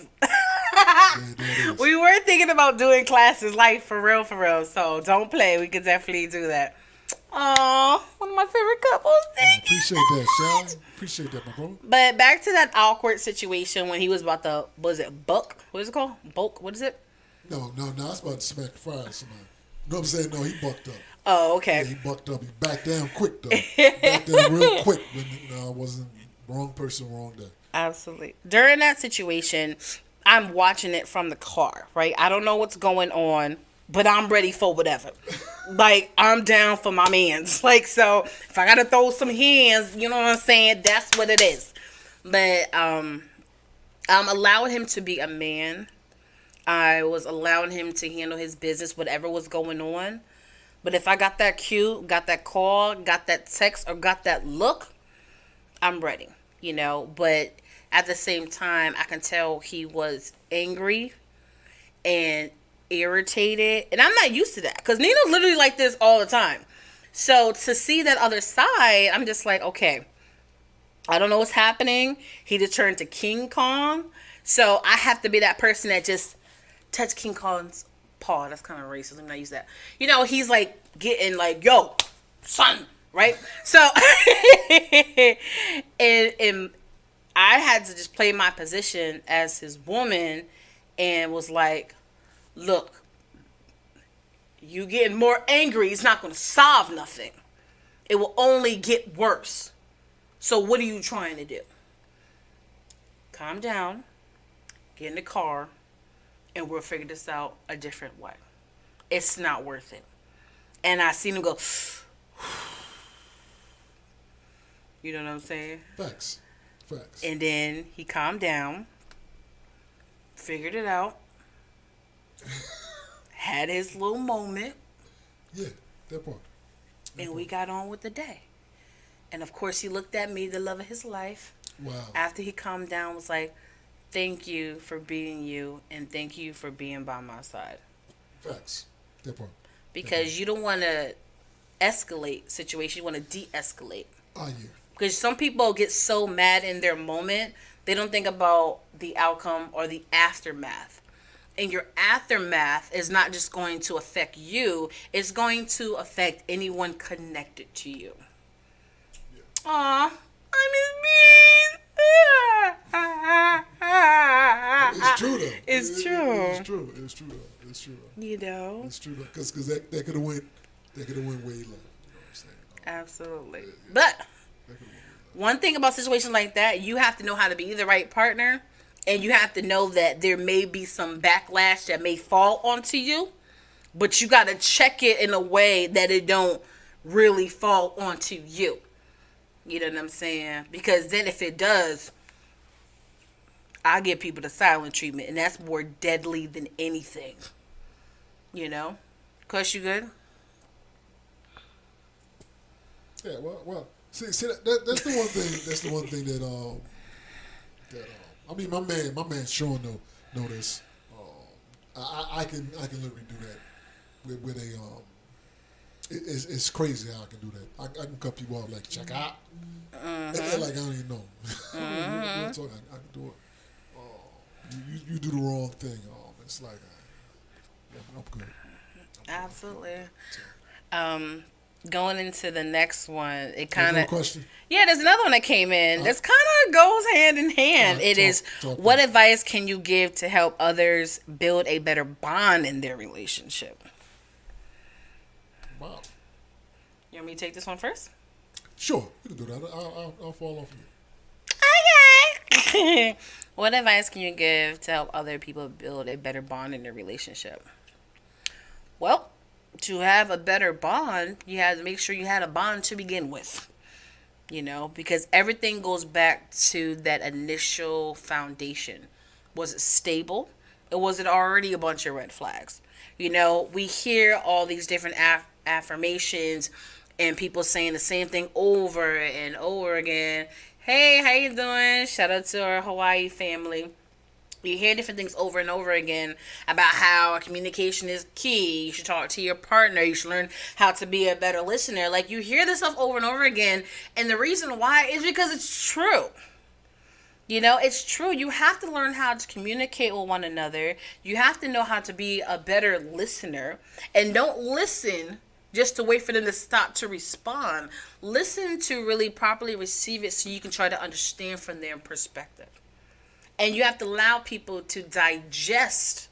Yeah, We were thinking about doing classes like for real. So don't play. We could definitely do that. Aw, one of my favorite couples. Thank you. Appreciate that, Sean. Appreciate that, my bro. But back to that awkward situation when he was about to, what is it, buck? What is it called? Bulk? What is it? No. I was about to smack the fire out of somebody. You know what I'm saying? No, he bucked up. Oh, okay. Yeah, he bucked up. He backed down quick, though. Backed down real quick when I wasn't wrong person, wrong day. Absolutely. During that situation, I'm watching it from the car, right? I don't know what's going on, but I'm ready for whatever. Like, I'm down for my mans. Like, so if I gotta throw some hands, you know what I'm saying? That's what it is. But I'm allowing him to be a man. I was allowing him to handle his business, whatever was going on. But if I got that cue, got that call, got that text, or got that look, I'm ready, you know. But at the same time, I can tell he was angry and irritated. And I'm not used to that because Nino's literally like this all the time. So to see that other side, I'm just like, okay, I don't know what's happening. He just turned to King Kong. So I have to be that person that just touch King Kong's paw. That's kind of racist. Let me not use that. You know, he's like getting like, yo, son, right? So, and I had to just play my position as his woman and was like, look, you getting more angry, it's not going to solve nothing. It will only get worse. So what are you trying to do? Calm down, get in the car, and we'll figure this out a different way. It's not worth it. And I seen him go, you know what I'm saying? Facts. And then he calmed down, figured it out, had his little moment. Yeah, that part. And we got on with the day. And of course, he looked at me, the love of his life. Wow. After he calmed down, was like, thank you for being you, and thank you for being by my side. Facts. That part. Because you don't want to escalate situation, you want to de-escalate. Oh, yeah. Because some people get so mad in their moment, they don't think about the outcome or the aftermath. And your aftermath is not just going to affect you, it's going to affect anyone connected to you. Yeah. Aw, I miss beans. It's true, though. It's true. It's true. It's true, though. It's true, though. You know? It's true, though. Because that could have went way left. You know what I'm saying? Absolutely. But one thing about situations like that, you have to know how to be the right partner, and you have to know that there may be some backlash that may fall onto you, but you got to check it in a way that it don't really fall onto you. You know what I'm saying? Because then if it does, I give people the silent treatment, and that's more deadly than anything. You know? Cause you good? Yeah, well. See, that's the one thing. That's the one thing that I mean, my man Sean know this. I can literally do that with a it's crazy how I can do that. I can cut people off like check out, and they're like I don't even know. I can do it. You do the wrong thing. It's like I'm good. Absolutely. going into the next one, it Another kind of question. yeah. There's another one that came in. This kind of goes hand in hand. It is what about it. advice can you give to help others build a better bond in their relationship? Wow. You want me to take this one first? Sure, you can do that. I'll fall off of you. Okay. What advice can you give to help other people build a better bond in their relationship? Well, to have a better bond, you have to make sure you had a bond to begin with. You know, because everything goes back to that initial foundation. Was it stable? Or was it already a bunch of red flags? You know, we hear all these different affirmations and people saying the same thing over and over again. Hey, how you doing? Shout out to our Hawaii family. You hear different things over and over again about how communication is key. You should talk to your partner. You should learn how to be a better listener. Like, you hear this stuff over and over again. And the reason why is because it's true. You know, it's true. You have to learn how to communicate with one another. You have to know how to be a better listener. And don't listen just to wait for them to stop to respond. Listen to really properly receive it so you can try to understand from their perspective. And you have to allow people to digest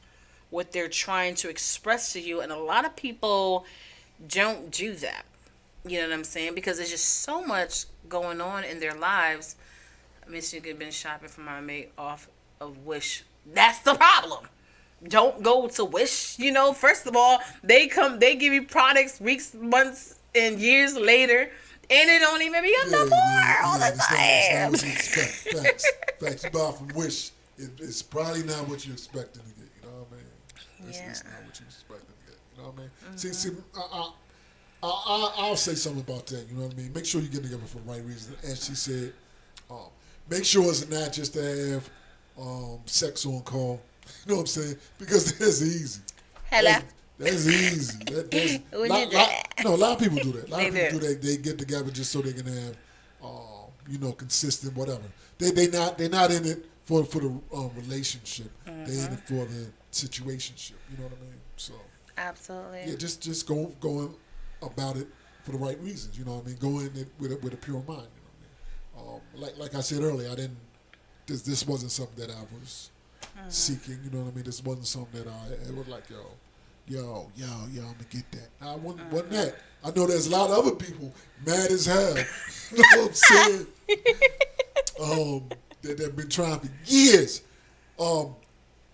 what they're trying to express to you. And a lot of people don't do that. You know what I'm saying? Because there's just so much going on in their lives. I mean, she could have been shopping for my mate off of Wish. That's the problem. Don't go to Wish. You know, first of all, they give you products weeks, months, and years later. And it don't even be up no more all the time. It's not what you expect. Facts. You buy from Wish. It's probably not what you're expecting to get. You know what I mean? It's not what you're expecting to get. You know what I mean? Mm-hmm. See, I'll say something about that. You know what I mean? Make sure you get together for the right reason. As she said, make sure it's not just to have sex on call. You know what I'm saying? Because that's easy. Hello. That's easy. A lot of people do that. A lot of people do that. They get together just so they can have, consistent whatever. They're not in it for the relationship. Mm-hmm. They're in it for the situationship. You know what I mean? So Absolutely. yeah, just going about it for the right reasons. You know what I mean? Go in it with a pure mind. You know what I mean? Like I said earlier, I didn't. This wasn't something that I was seeking. You know what I mean? This wasn't something that it was like yo, I'm gonna get that. I wasn't that. I know there's a lot of other people mad as hell. You know what I'm saying? That been trying for years. But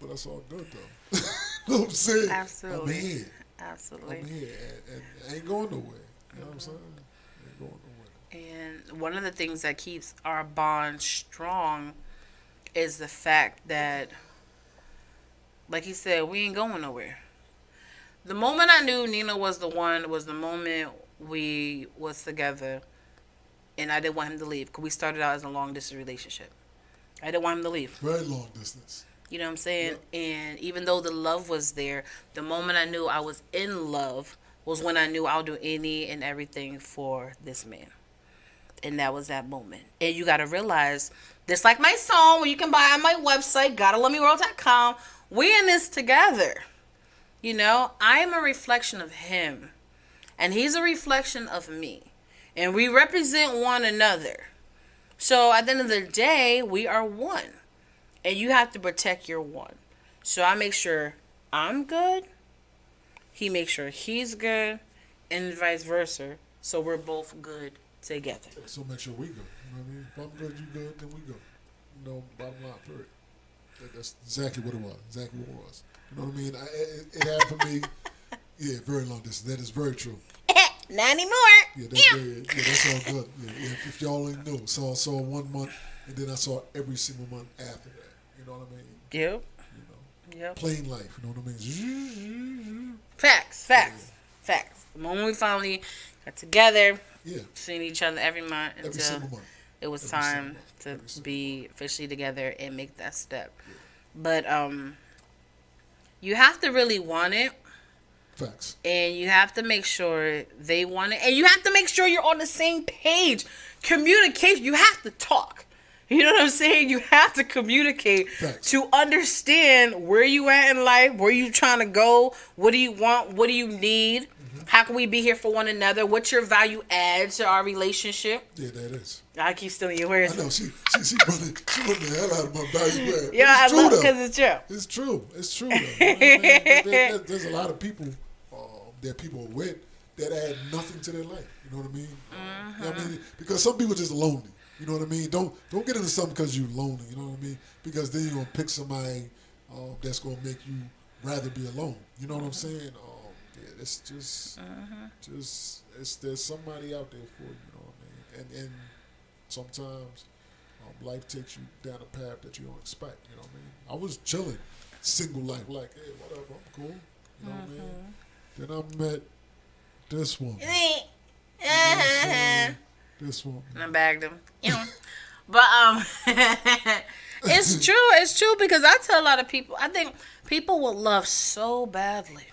that's all good though. You know what I'm saying? Absolutely. I'm here. Absolutely. I'm here, and I ain't going nowhere. You know what I'm saying? I ain't going nowhere. And one of the things that keeps our bond strong is the fact that, like he said, we ain't going nowhere. The moment I knew Nina was the one was the moment we was together, and I didn't want him to leave because we started out as a long distance relationship. I didn't want him to leave. Very long distance. You know what I'm saying? Yeah. And even though the love was there, the moment I knew I was in love was when I knew I'll do any and everything for this man. And that was that moment. And you got to realize, just like my song, where you can buy on my website, gottalovemeworld.com, we in this together. You know, I am a reflection of him. And he's a reflection of me. And we represent one another. So at the end of the day, we are one. And you have to protect your one. So I make sure I'm good. He makes sure he's good. And vice versa. So we're both good together. So make sure we go. You know what I mean? If I'm good, you good, then we go. You know, bottom line, period. That's exactly what it was. Exactly what it was. You know what I mean? It happened for me. Yeah, very long distance. That is very true. Not anymore. Yeah, that's all good. Yeah, if y'all ain't know, so I saw 1 month, and then I saw every single month after that. You know what I mean? Yep. You know, Yep. plain life. You know what I mean? Facts. The moment we finally got together, seeing each other every month Every until single month. it was Every time single month. to be officially together and make that step. But you have to really want it. Facts. And you have to make sure they want it. And you have to make sure you're on the same page. Communication. You have to talk. You know what I'm saying? You have to communicate to understand where you at in life, where you trying to go, what do you want, what do you need. How can we be here for one another? What's your value add to our relationship? Yeah, that is. I keep stealing your words. I know she running the hell out of my value add. Yeah, I love it because it's true. It's true. It's true. Though. You know what I mean? There's a lot of people that people are with that add nothing to their life. You know what I mean? You know what I mean? Because some people just lonely. You know what I mean? Don't get into something because you're lonely. You know what I mean? Because then you're gonna pick somebody that's gonna make you rather be alone. You know what I'm saying? Yeah, it's just there's somebody out there for you. You know what I mean? And sometimes life takes you down a path that you don't expect. You know what I mean? I was chilling, single life, like, hey, whatever, I'm cool. You know what I mean? Then I met this woman. You know what I'm saying? This woman. And I bagged him. But it's true. It's true because I tell a lot of people. I think people will love so badly,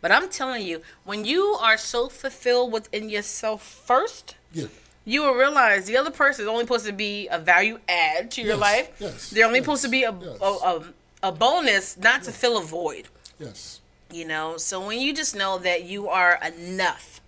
but I'm telling you, when you are so fulfilled within yourself first, Yeah. you will realize the other person is only supposed to be a value add to your Yes, life. yes, They're only yes, supposed to be yes. a bonus, not to fill a void. Yes. You know, so when you just know that you are enough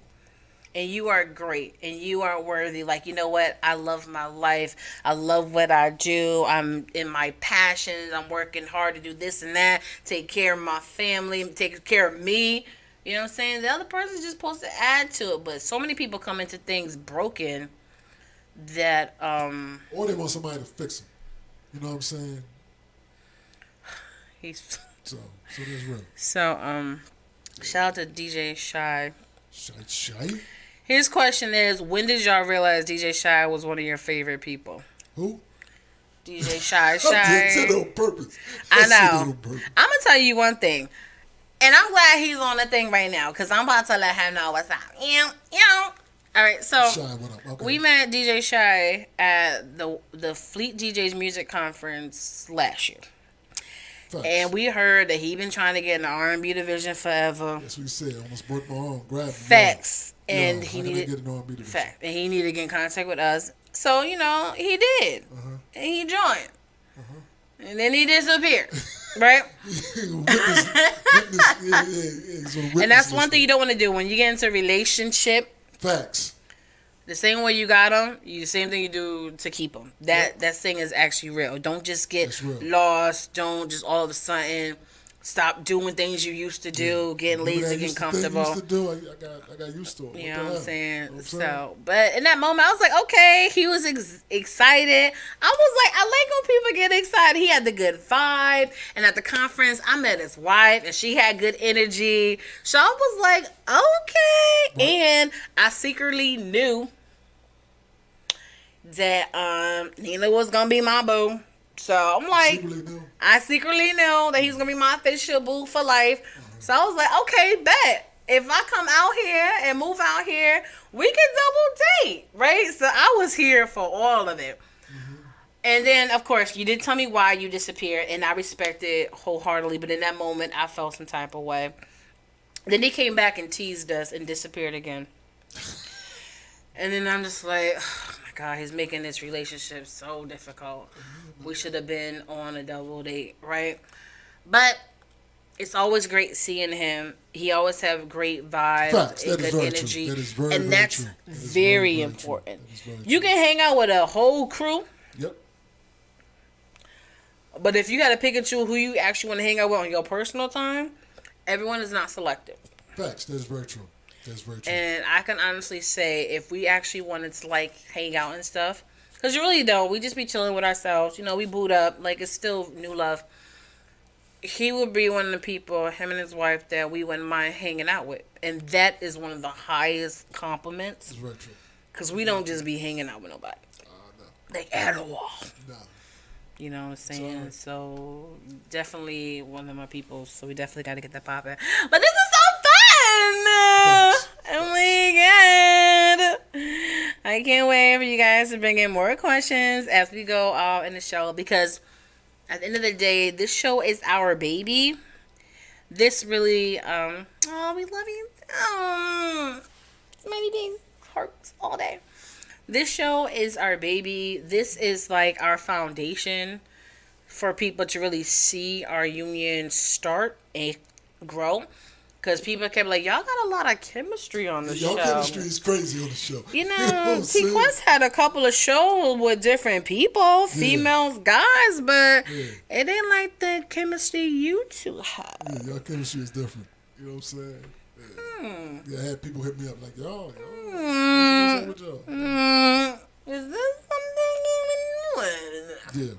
and you are great and you are worthy, like, you know what, I love my life, I love what I do, I'm in my passions, I'm working hard to do this and that, take care of my family, take care of me, you know what I'm saying? The other person's just supposed to add to it, but so many people come into things broken that Or they want somebody to fix them. You know what I'm saying? he's So that's real. so shout out to DJ Shy. Shy? His question is, when did y'all realize DJ Shy was one of your favorite people? Who? DJ Shy. I said it on purpose. I said it know. on purpose. I'm going to tell you one thing. And I'm glad he's on the thing right now because I'm about to let him know what's up. All right, so Shy, what up? Okay. we met DJ Shy at the Fleet DJs Music Conference last year. Facts. And we heard that he been trying to get in the R&B division forever. That's what he said. Almost broke my arm. Grabbed me. Facts. And Yo, he how can I needed get an R&B division? fact. And he needed to get in contact with us. So, you know, he did. And he joined. And then he disappeared. Right? witness, yeah, he's on witness And that's one list. thing you don't want to do when you get into a relationship. Facts. The same way you got them, the same thing you do to keep them. That thing is actually real. Don't just get That's real. lost. Don't just all of a sudden stop doing things you used to do, getting Remember lazy, that getting thing I comfortable. used to do? I got used to it. You know the what I'm hell? saying? You know what I'm So, but in that moment, I was like, okay, he was excited. I was like, I like when people get excited. He had the good vibe. And at the conference, I met his wife, and she had good energy. So I was like, okay. Right. And I secretly knew that Nina was going to be my boo. So I'm like, Secretly knew. I secretly knew that he's gonna be my official boo for life. So I was like, okay, bet. If I come out here and move out here, we can double date, right? So I was here for all of it. And then, of course, you did tell me why you disappeared, and I respect it wholeheartedly. But in that moment, I felt some type of way. Then he came back and teased us and disappeared again. And then I'm just like, oh my God, he's making this relationship so difficult. We should have been on a double date, right? But it's always great seeing him. He always have great vibes Facts. and That is good very energy. true. That is very, and very that's true. That is very very important. true. That is very You true. can hang out with a whole crew, Yep. but if you got to pick and choose who you actually want to hang out with on your personal time, everyone is not selected. Facts. That is very true. That's very true. And I can honestly say, if we actually wanted to like hang out and stuff, because you really don't, we just be chilling with ourselves. You know, we boot up like it's still new love. He would be one of the people, him and his wife, that we wouldn't mind hanging out with, and that is one of the highest compliments. That's very true. Because we don't just be hanging out with nobody, No. like at all. No. You know what I'm saying? Sorry. So definitely one of my people. So we definitely got to get that popping. But this is so fun! Thanks. Oh my God! I can't wait for you guys to bring in more questions as we go in the show, because at the end of the day, this show is our baby. This really, oh, we love you. Oh, Smiley Face hearts all day. This show is our baby. This is like our foundation for people to really see our union start and grow. Because people kept like, y'all got a lot of chemistry on the Y'all show. chemistry is crazy on the show. You what know, I'm saying? TQuest had a couple of shows with different people, females, guys, but it ain't like the chemistry you two have. Yeah, y'all chemistry is different. You know what I'm saying? Yeah, I had people hit me up like, y'all, what's up with y'all? Is this something you Yeah.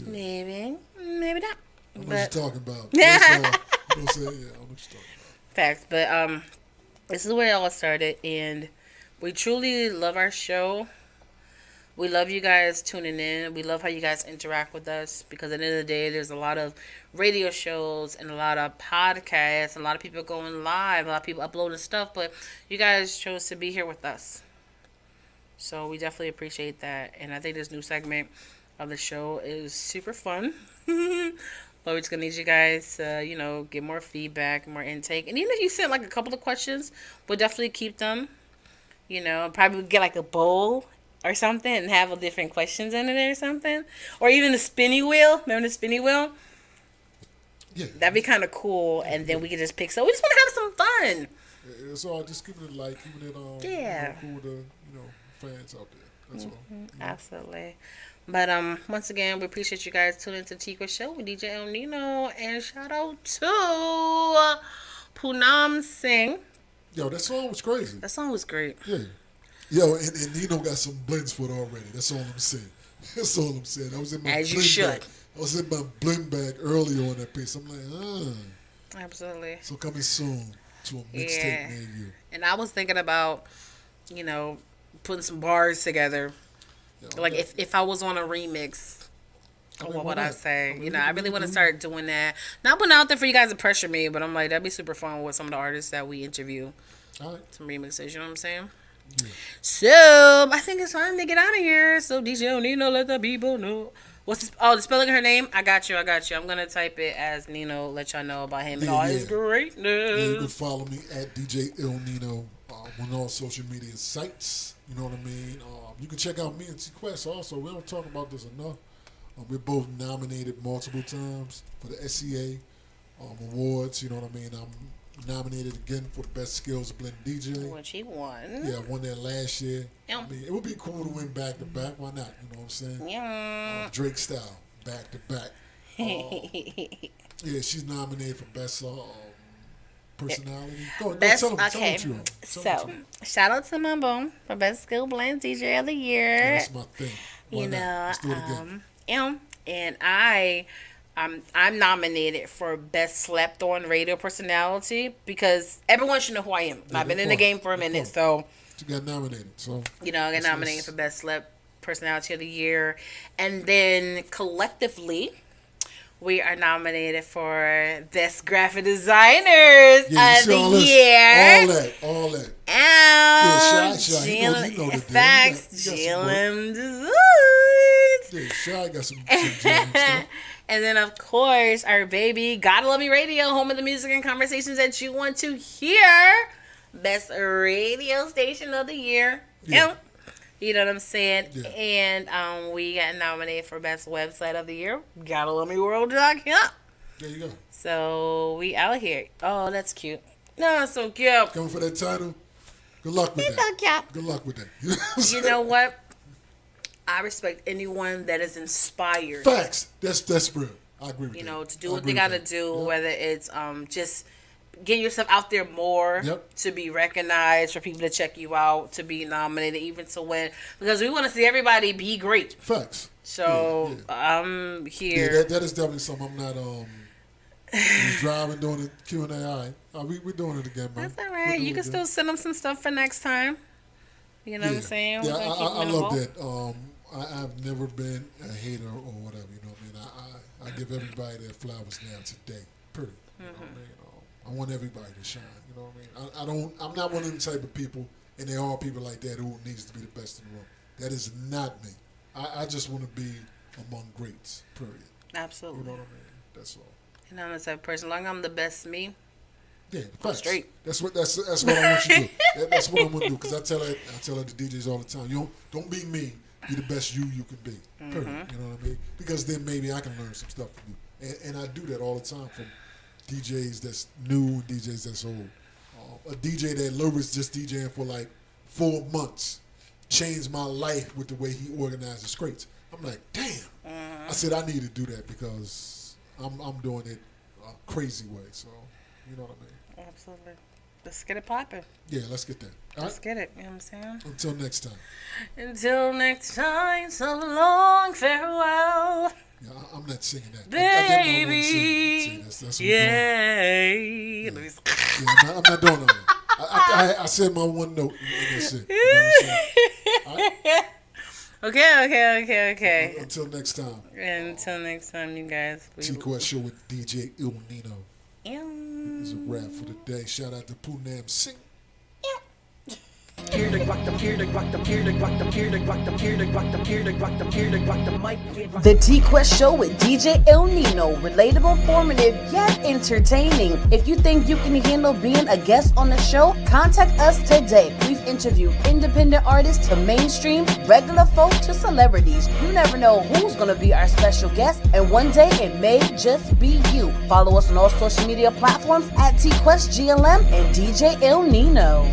Maybe not. I know what But you're talking about. You know what I'm saying? Yeah, I know what you're talking about. facts, but this is where it all started, and we truly love our show. We love you guys tuning in. We love how you guys interact with us, because at the end of the day, there's a lot of radio shows and a lot of podcasts, and a lot of people going live, a lot of people uploading stuff, but you guys chose to be here with us. So we definitely appreciate that, and I think this new segment of the show is super fun. But we're just gonna need you guys to, get more feedback, more intake. And even if you sent like a couple of questions, we'll definitely keep them. Probably get like a bowl or something and have different questions in it or something. Or even the spinny wheel. Remember the spinny wheel? Yeah. That'd be kind of cool. And then we could just pick. So we just want to have some fun. It's all just keeping it light, keeping it cool with the fans out there. That's all. Absolutely. But once again, we appreciate you guys tuning into the TQuest show with DJ El Nino, and shout out to Poonam Singh. Yo, that song was crazy. That song was great. Yeah. Yo, and Nino got some blends for it already. That's all I'm saying. That's all I'm saying. I was in my As you blend should. bag. I was in my blend bag earlier on that piece. I'm like, Absolutely. So coming soon to a mixtape near you. And I was thinking about, putting some bars together. Yo, Like if I was on a remix, what would I say? I really want to start doing that. Not putting out there for you guys to pressure me, but I'm like, that'd be super fun with some of the artists that we interview. all right. Some remixes, you know what I'm saying? Yeah. So I think it's time to get out of here. So DJ Nino, let the people know. The spelling of her name? I got you. I'm gonna type it as Nino. Let y'all know about him and all his greatness. Yeah, you can follow me at DJ Il Nino on all social media sites. You know what I mean? You can check out me and TQuest also. We don't talk about this enough. We're both nominated multiple times for the SCA awards. You know what I mean? I'm nominated again for the Best Skills Blend DJ. Which he won. Yeah, I won that last year. Yeah. I mean, it would be cool to win back to back. Why not? You know what I'm saying? Yeah. Drake style, back to back. Yeah, she's nominated for Best Personality. Go Best, tell them okay. what you are. So, shout out to my boom for Best Skill Blend DJ of the Year. Yeah, that's my thing. Why not? Let's do it again. And I'm nominated for Best Slept On Radio Personality, because everyone should know who I am. Yeah, I've been in the game for a minute, so you got nominated. So I got nominated for Best Slept Personality of the Year, and then collectively, we are nominated for Best Graphic Designers of the Year. All that. Shy. You know the deal. Facts. You got GLM Designs. Yeah, Shy got some GLM stuff. And then, of course, our baby, Gotta Love Me Radio, home of the music and conversations that you want to hear. Best radio station of the year. Yeah. You know what I'm saying? Yeah. And we got nominated for Best Website of the Year. GottaLoveMeWorld.com. There you go. So we out here. Oh, that's cute. No, it's so cute. Coming for that title. Good luck with It's that. so cute. Good luck with that. You know what? I respect anyone that is inspired. Facts. That's real. I agree with that. To do what they gotta do, whether it's just getting yourself out there more, to be recognized, for people to check you out, to be nominated, even to win, because we want to see everybody be great. Facts. So I'm here. Yeah, that is definitely something. I'm not just driving doing the Q&A. All right, we're doing it again, man. That's all right. You can still send them some stuff for next time. You know what I'm saying? Yeah, I love that. I've never been a hater or whatever. You know what I mean? I give everybody their flowers now today. Period. You know what I mean? I want everybody to shine. You know what I mean? I'm not one of them type of people, and there are people like that who needs to be the best in the world. That is not me. I just want to be among greats. Period. Absolutely. You know what I mean? That's all. And I'm the type of person. As long as I'm the best me. Yeah, I'm straight. That's what I want you to do. That's what I'm gonna do. Because I tell her to DJs all the time. Don't be me. Be the best you can be. Period. You know what I mean? Because then maybe I can learn some stuff from you. And I do that all the time from DJs that's new, DJs that's old. A DJ that Lurie's just DJing for like 4 months changed my life with the way he organizes crates. I'm like, damn. I said I need to do that because I'm doing it a crazy way. So, you know what I mean? Absolutely. Let's get it popping. Yeah, let's get that. All Let's right? get it. You know what I'm saying? Until next time. Until next time, so long farewell. Yeah, I'm not singing that. Baby. I did my own sing. That's what we're doing. Yeah. Let me see. Yeah, I'm not doing all that. I said my one note and that's it. You know what I'm saying? All right? Okay. Until next time. Until next time, you guys. TQuest Show with DJ NINO. It's a wrap for the day. Shout out to Poonam Singh. Here to rock them, here to rock them, here to rock them, here to rock them, here to rock them, here to rock them, here to rock the mic. The TQuest Show with DJ NINO. Relatable, informative, yet entertaining. If you think you can handle being a guest on the show, contact us today. We've interviewed independent artists to mainstream, regular folk to celebrities. You never know who's going to be our special guest, and one day it may just be you. Follow us on all social media platforms at TQuestGLM and DJ NINO.